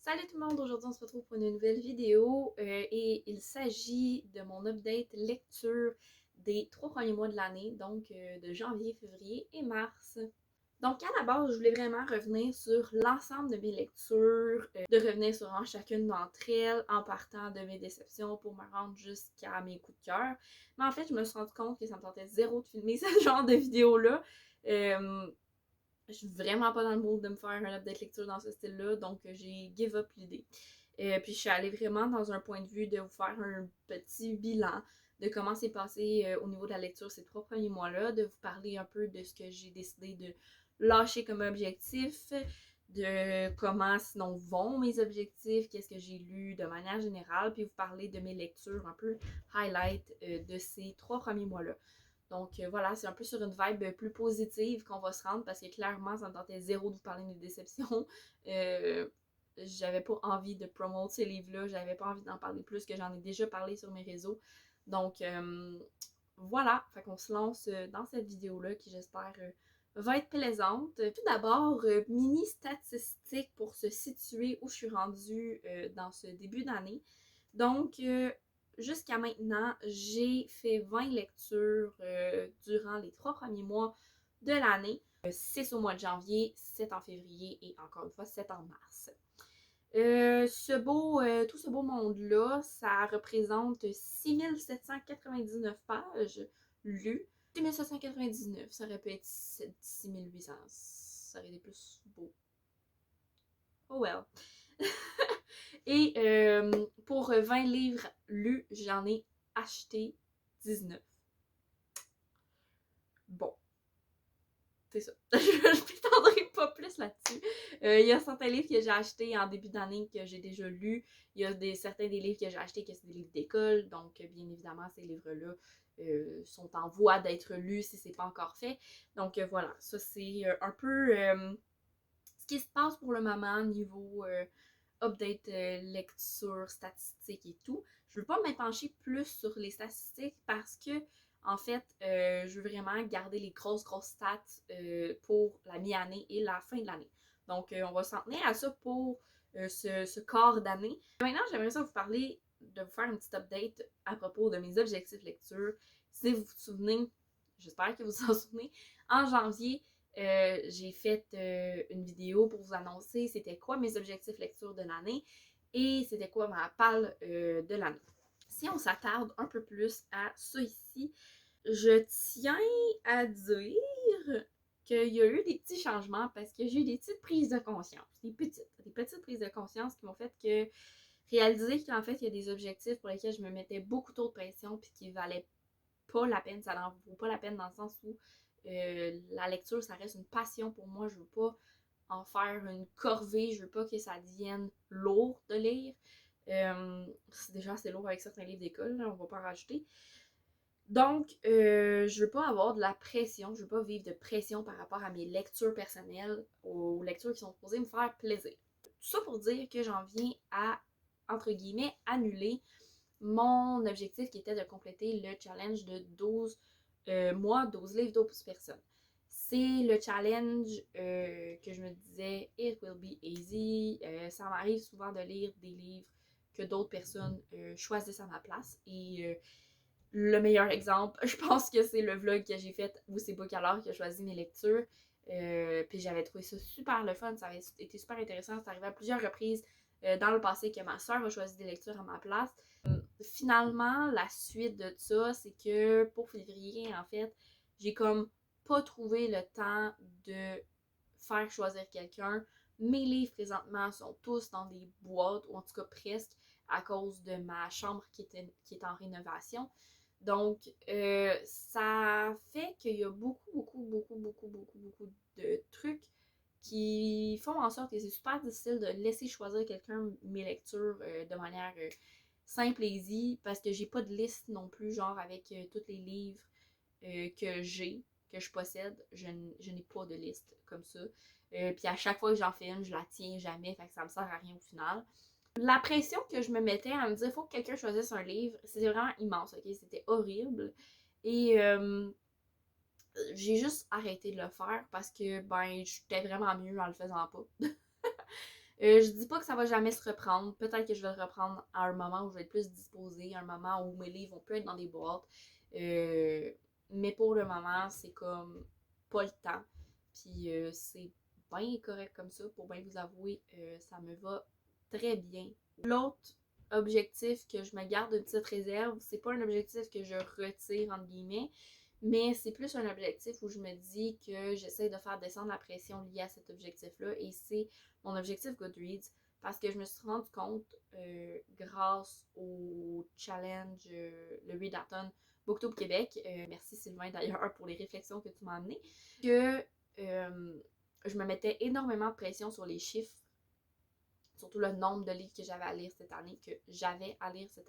Salut tout le monde, aujourd'hui on se retrouve pour une nouvelle vidéo et il s'agit de mon update lecture des 3 premiers mois de l'année, donc de janvier, février et mars. Donc à la base, je voulais vraiment revenir sur l'ensemble de mes lectures, de revenir sur chacune d'entre elles en partant de mes déceptions pour me rendre jusqu'à mes coups de cœur. Mais en fait, je me suis rendu compte que ça me tentait zéro de filmer ce genre de vidéo-là. Euh, je suis vraiment pas dans le mood de me faire un update lecture dans ce style-là, donc j'ai give up l'idée. Puis je suis allée vraiment dans un point de vue de vous faire un petit bilan de comment s'est passé au niveau de la lecture ces 3 premiers mois-là, de vous parler un peu de ce que j'ai décidé de lâcher comme objectif, de comment sinon vont mes objectifs, qu'est-ce que j'ai lu de manière générale, puis vous parler de mes lectures un peu highlight de ces 3 premiers mois-là. Donc voilà, c'est un peu sur une vibe plus positive qu'on va se rendre parce que clairement, ça me tentait zéro de vous parler de mes déceptions. Euh, J'avais pas envie de promouvoir ces livres-là, j'avais pas envie d'en parler plus que j'en ai déjà parlé sur mes réseaux. Donc voilà, fait qu'on se lance dans cette vidéo-là qui j'espère va être plaisante. Tout d'abord, mini statistique pour se situer où je suis rendue dans ce début d'année. Donc, jusqu'à maintenant, j'ai fait 20 lectures durant les 3 premiers mois de l'année. 6 au mois de janvier, 7 en février et encore une fois 7 en mars. Tout ce beau monde-là, ça représente 6799 pages lues. 6799, ça aurait pu être 6800, ça aurait été plus beau. Oh well. Et pour 20 livres lus, j'en ai acheté 19. Bon, c'est ça. Je ne m'étendrai pas plus là-dessus. Il y a certains livres que j'ai achetés en début d'année que j'ai déjà lus. Il y a certains des livres que j'ai achetés que c'est des livres d'école. Donc, bien évidemment, ces livres-là sont en voie d'être lus si c'est pas encore fait. Donc, voilà. Ça, c'est un peu ce qui se passe pour le moment niveau update lecture, statistiques et tout. Je veux pas m'épancher plus sur les statistiques parce que, en fait, je veux vraiment garder les grosses stats pour la mi-année et la fin de l'année. Donc, on va s'en tenir à ça pour ce quart d'année. Maintenant, j'aimerais ça vous parler, de vous faire une petite update à propos de mes objectifs lecture. Si vous vous souvenez, j'espère que vous vous en souvenez, en janvier, j'ai fait une vidéo pour vous annoncer c'était quoi mes objectifs lecture de l'année et c'était quoi ma palle de l'année. Si on s'attarde un peu plus à ça ici, je tiens à dire qu'il y a eu des petits changements parce que j'ai eu des petites prises de conscience, des petites prises de conscience qui m'ont fait que réaliser qu'en fait il y a des objectifs pour lesquels je me mettais beaucoup trop de pression puis qui valaient pas la peine, ça n'en vaut pas la peine dans le sens où la lecture, ça reste une passion pour moi. Je veux pas en faire une corvée, je veux pas que ça devienne lourd de lire. C'est déjà assez lourd avec certains livres d'école, on va pas en rajouter. Donc, je veux pas avoir de la pression, je veux pas vivre de pression par rapport à mes lectures personnelles, aux lectures qui sont supposées me faire plaisir. Tout ça pour dire que j'en viens à, entre guillemets, annuler mon objectif qui était de compléter le challenge de 12 mois, 12 livres, 12 personnes. C'est le challenge que je me disais, it will be easy. Ça m'arrive souvent de lire des livres que d'autres personnes choisissent à ma place. Et le meilleur exemple, je pense que c'est le vlog que j'ai fait où c'est Bookalore qui a choisi mes lectures. Puis j'avais trouvé ça super le fun, ça avait été super intéressant. C'est arrivé à plusieurs reprises dans le passé que ma soeur a choisi des lectures à ma place. Finalement, la suite de ça, c'est que pour février, en fait, j'ai comme pas trouvé le temps de faire choisir quelqu'un. Mes livres présentement sont tous dans des boîtes, ou en tout cas presque, à cause de ma chambre qui est en rénovation. Donc, ça fait qu'il y a beaucoup de trucs qui font en sorte que c'est super difficile de laisser choisir quelqu'un mes lectures de manière simple et easy parce que j'ai pas de liste non plus, genre avec tous les livres que je possède, je n'ai pas de liste comme ça. Puis à chaque fois que j'en fais une, je la tiens jamais, fait que ça me sert à rien au final. La pression que je me mettais à me dire faut que quelqu'un choisisse un livre, c'était vraiment immense, ok? C'était horrible. Et j'ai juste arrêté de le faire parce que ben j'étais vraiment mieux en le faisant pas. Je dis pas que ça va jamais se reprendre. Peut-être que je vais le reprendre à un moment où je vais être plus disposée, à un moment où mes livres vont plus être dans des boîtes. Euh, mais pour le moment, c'est comme pas le temps. Puis c'est bien correct comme ça. Pour bien vous avouer, ça me va très bien. L'autre objectif que je me garde une petite réserve, c'est pas un objectif que je retire entre guillemets, mais c'est plus un objectif où je me dis que j'essaie de faire descendre la pression liée à cet objectif-là et c'est mon objectif Goodreads parce que je me suis rendu compte grâce au challenge, le Readathon Booktube Québec, merci Sylvain d'ailleurs pour les réflexions que tu m'as amenées, que je me mettais énormément de pression sur les chiffres, surtout le nombre de livres que j'avais à lire cette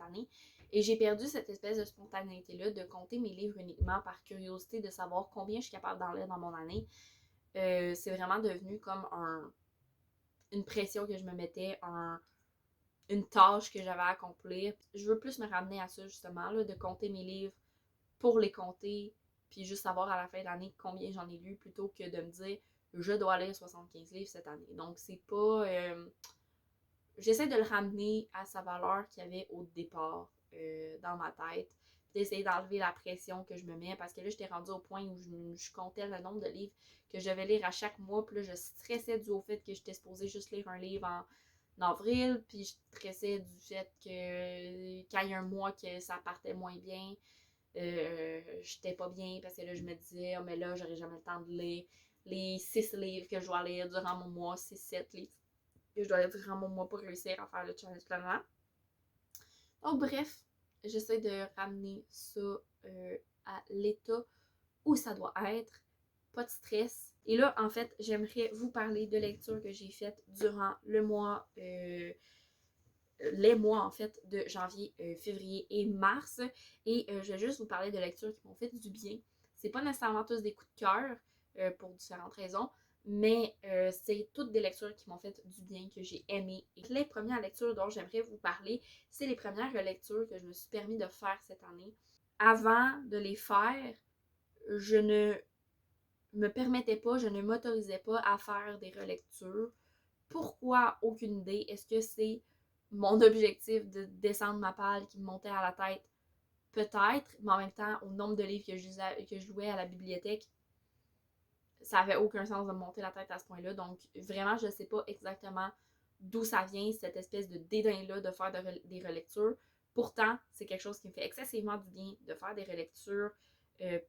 année, et j'ai perdu cette espèce de spontanéité-là de compter mes livres uniquement par curiosité, de savoir combien je suis capable d'en lire dans mon année. C'est vraiment devenu comme une pression que je me mettais, une tâche que j'avais à accomplir. Je veux plus me ramener à ça justement, là, de compter mes livres pour les compter, puis juste savoir à la fin de l'année combien j'en ai lu, plutôt que de me dire je dois lire 75 livres cette année. Donc c'est pas... j'essaie de le ramener à sa valeur qu'il y avait au départ dans ma tête, puis d'essayer d'enlever la pression que je me mets, parce que là j'étais rendue au point où je comptais le nombre de livres que je devais lire à chaque mois, puis là je stressais dû au fait que j'étais supposée juste lire un livre en avril, puis je stressais du fait que quand il y a un mois que ça partait moins bien, j'étais pas bien parce que là je me disais, oh, mais là j'aurais jamais le temps de lire les 6 livres que je dois lire durant mon mois, 6-7 livres que je dois lire durant mon mois pour réussir à faire le challenge planant. Donc bref, j'essaie de ramener ça à l'état où ça doit être, pas de stress. Et là, en fait, j'aimerais vous parler de lectures que j'ai faites durant le mois, les mois en fait de janvier, février et mars. Et je vais juste vous parler de lectures qui m'ont fait du bien. C'est pas nécessairement tous des coups de cœur pour différentes raisons, mais c'est toutes des lectures qui m'ont fait du bien, que j'ai aimé. Et les premières lectures dont j'aimerais vous parler, c'est les premières lectures que je me suis permis de faire cette année. Avant de les faire, je ne me permettais pas, je ne m'autorisais pas à faire des relectures. Pourquoi? Aucune idée. Est-ce que c'est mon objectif de descendre ma palle qui me montait à la tête? Peut-être, mais en même temps, au nombre de livres que je louais à la bibliothèque, ça avait aucun sens de me monter la tête à ce point-là. Donc, vraiment, je ne sais pas exactement d'où ça vient, cette espèce de dédain-là de faire des relectures. Pourtant, c'est quelque chose qui me fait excessivement du bien de faire des relectures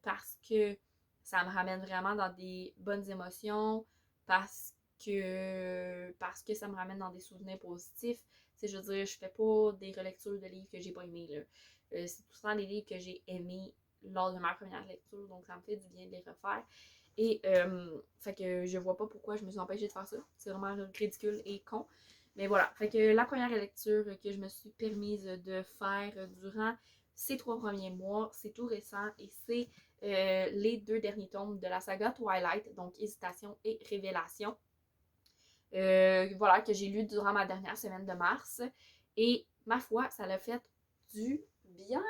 parce que ça me ramène vraiment dans des bonnes émotions, parce que ça me ramène dans des souvenirs positifs. T'sais, je veux dire, je fais pas des relectures de livres que j'ai pas aimés, là. C'est tout le temps des livres que j'ai aimés lors de ma première lecture, donc ça me fait du bien de les refaire. Et fait que je vois pas pourquoi je me suis empêchée de faire ça. C'est vraiment ridicule et con. Mais voilà, fait que la première lecture que je me suis permise de faire durant ces 3 premiers mois, c'est tout récent et c'est les 2 derniers tomes de la saga Twilight, donc Hésitation et Révélation. Voilà, que j'ai lu durant ma dernière semaine de mars. Et ma foi, ça l'a fait du bien.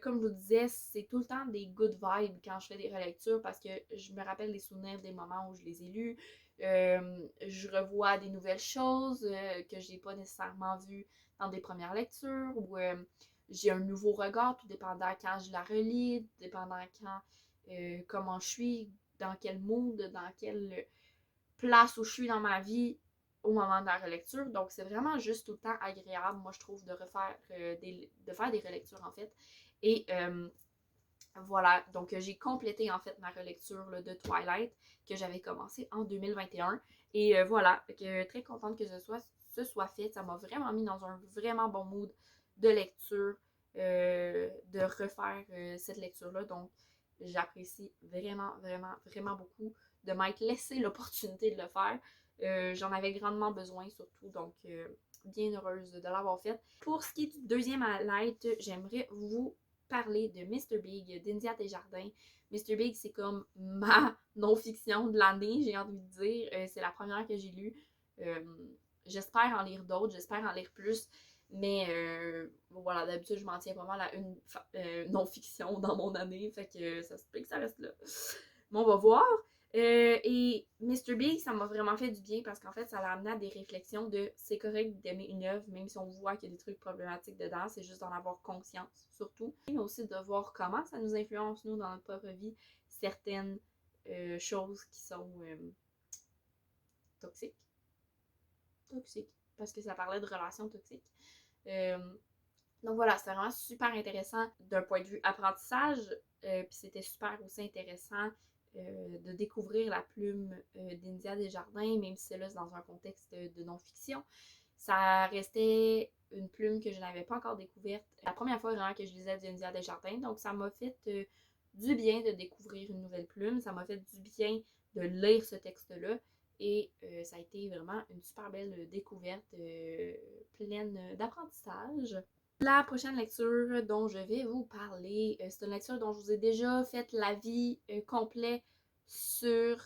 Comme je vous disais, c'est tout le temps des good vibes quand je fais des relectures parce que je me rappelle des souvenirs des moments où je les ai lus. Je revois des nouvelles choses que j'ai pas nécessairement vues dans des premières lectures ou j'ai un nouveau regard, tout dépendant quand je la relis, tout dépendant comment je suis, dans quel mood, dans quelle place où je suis dans ma vie au moment de la relecture. Donc, c'est vraiment juste tout le temps agréable, moi, je trouve, de faire des relectures, en fait. Et voilà, donc j'ai complété, en fait, ma relecture là, de Twilight que j'avais commencé en 2021. Et voilà, très contente que ce soit fait. Ça m'a vraiment mis dans un vraiment bon mood de lecture, de refaire cette lecture-là. Donc, j'apprécie vraiment, vraiment, vraiment beaucoup de m'être laissé l'opportunité de le faire. J'en avais grandement besoin, surtout, donc bien heureuse de l'avoir fait. Pour ce qui est du deuxième highlight, j'aimerais vous parler de Mr. Big d'India Desjardins. Mr. Big, c'est comme ma non-fiction de l'année, j'ai envie de dire. C'est la première que j'ai lue. J'espère en lire d'autres, j'espère en lire plus. Mais voilà, d'habitude, je m'en tiens pas mal à une non-fiction dans mon année. Fait que ça se peut que ça reste là. Mais on va voir. Et Mr. Big, ça m'a vraiment fait du bien parce qu'en fait, ça l'a amené à des réflexions de c'est correct d'aimer une œuvre, même si on voit qu'il y a des trucs problématiques dedans, c'est juste d'en avoir conscience, surtout. Mais aussi de voir comment ça nous influence, nous, dans notre propre vie, certaines choses qui sont toxiques. Toxiques, parce que ça parlait de relations toxiques. Euh, donc voilà, c'était vraiment super intéressant d'un point de vue apprentissage, puis c'était super aussi intéressant de découvrir la plume d'India Desjardins, même si là c'est dans un contexte de non-fiction. Ça restait une plume que je n'avais pas encore découverte. La première fois vraiment que je lisais d'India Desjardins, donc ça m'a fait du bien de découvrir une nouvelle plume, ça m'a fait du bien de lire ce texte-là. Et ça a été vraiment une super belle découverte pleine d'apprentissage. La prochaine lecture dont je vais vous parler, c'est une lecture dont je vous ai déjà fait l'avis complet sur,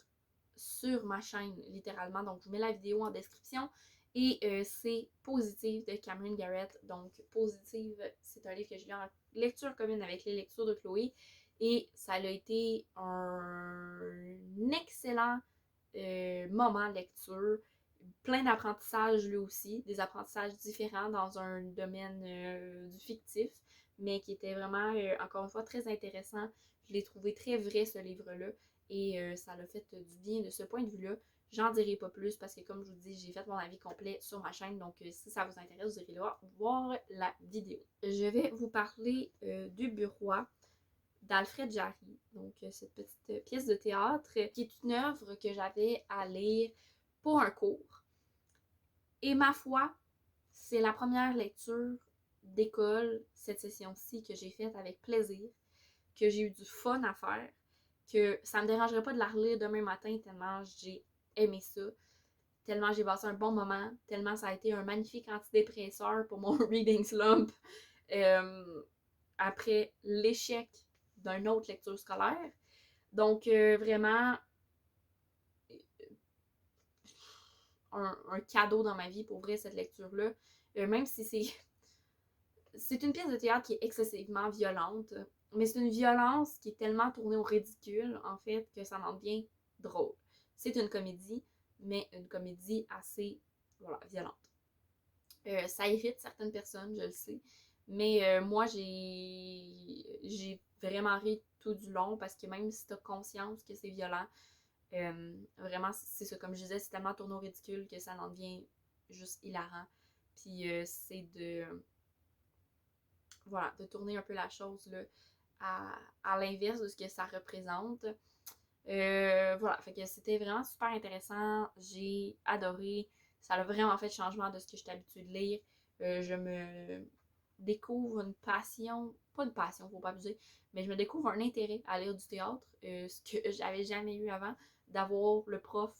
sur ma chaîne, littéralement. Donc, je vous mets la vidéo en description. Et c'est Positive de Cameron Garrett. Donc, Positive, c'est un livre que je lis en lecture commune avec les lectures de Chloé. Et ça a été un excellent moment de lecture, plein d'apprentissages lui aussi, des apprentissages différents dans un domaine du fictif, mais qui était vraiment, encore une fois, très intéressant. Je l'ai trouvé très vrai, ce livre-là, et ça l'a fait du bien de ce point de vue-là. J'en dirai pas plus parce que, comme je vous dis, j'ai fait mon avis complet sur ma chaîne, donc si ça vous intéresse, vous irez voir la vidéo. Je vais vous parler du Bureau d'Alfred Jarry, donc cette petite pièce de théâtre qui est une œuvre que j'avais à lire pour un cours. Et ma foi, c'est la première lecture d'école, cette session-ci, que j'ai faite avec plaisir, que j'ai eu du fun à faire, que ça me dérangerait pas de la relire demain matin tellement j'ai aimé ça, tellement j'ai passé un bon moment, tellement ça a été un magnifique antidépresseur pour mon reading slump après l'échec d'une autre lecture scolaire. Donc, vraiment, un cadeau dans ma vie pour vrai, cette lecture-là. Même si c'est une pièce de théâtre qui est excessivement violente, mais c'est une violence qui est tellement tournée au ridicule, en fait, que ça en devient drôle. C'est une comédie, mais une comédie assez, voilà, violente. Ça irrite certaines personnes, je le sais, mais moi, j'ai vraiment ri tout du long parce que même si t'as conscience que c'est violent, vraiment, c'est ça, comme je disais, c'est tellement tourné au ridicule que ça en devient juste hilarant. Puis c'est voilà, de tourner un peu la chose là, à l'inverse de ce que ça représente. Voilà, fait que c'était vraiment super intéressant. J'ai adoré. Ça a vraiment fait changement de ce que j'étais habituée de lire. Je me découvre une passion, pas une passion, faut pas abuser, mais je me découvre un intérêt à lire du théâtre, ce que j'avais jamais eu avant, d'avoir le prof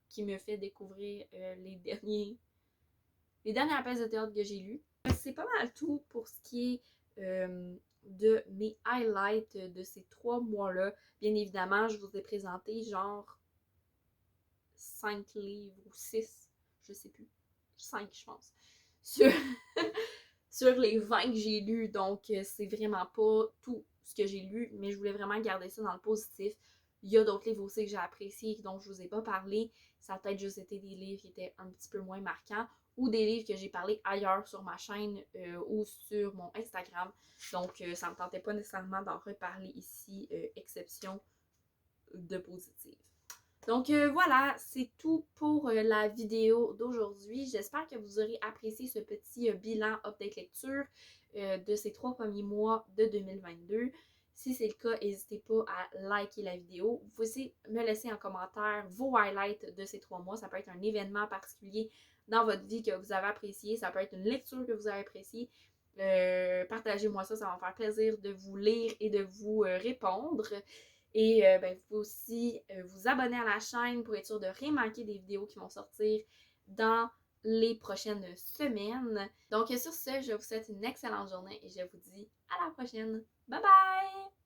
qui me fait découvrir les dernières pièces de théâtre que j'ai lues. C'est pas mal tout pour ce qui est de mes highlights de ces 3 mois-là. Bien évidemment, je vous ai présenté genre 5 livres ou 6, je sais plus, 5 je pense, sur, sur les 20 que j'ai lus. Donc, c'est vraiment pas tout ce que j'ai lu, mais je voulais vraiment garder ça dans le positif. Il y a d'autres livres aussi que j'ai appréciés dont je vous ai pas parlé. Ça a peut-être juste été des livres qui étaient un petit peu moins marquants ou des livres que j'ai parlé ailleurs sur ma chaîne ou sur mon Instagram. Donc, ça me tentait pas nécessairement d'en reparler ici, exception de positive. Donc voilà, c'est tout pour la vidéo d'aujourd'hui. J'espère que vous aurez apprécié ce petit bilan update lecture de ces 3 premiers mois de 2022. Si c'est le cas, n'hésitez pas à liker la vidéo. Vous pouvez aussi me laisser en commentaire vos highlights de ces 3 mois. Ça peut être un événement particulier dans votre vie que vous avez apprécié. Ça peut être une lecture que vous avez appréciée. Partagez-moi ça, ça va me faire plaisir de vous lire et de vous répondre. Et vous pouvez aussi vous abonner à la chaîne pour être sûr de rien manquer des vidéos qui vont sortir dans les prochaines semaines. Donc sur ce, je vous souhaite une excellente journée et je vous dis à la prochaine. Bye bye!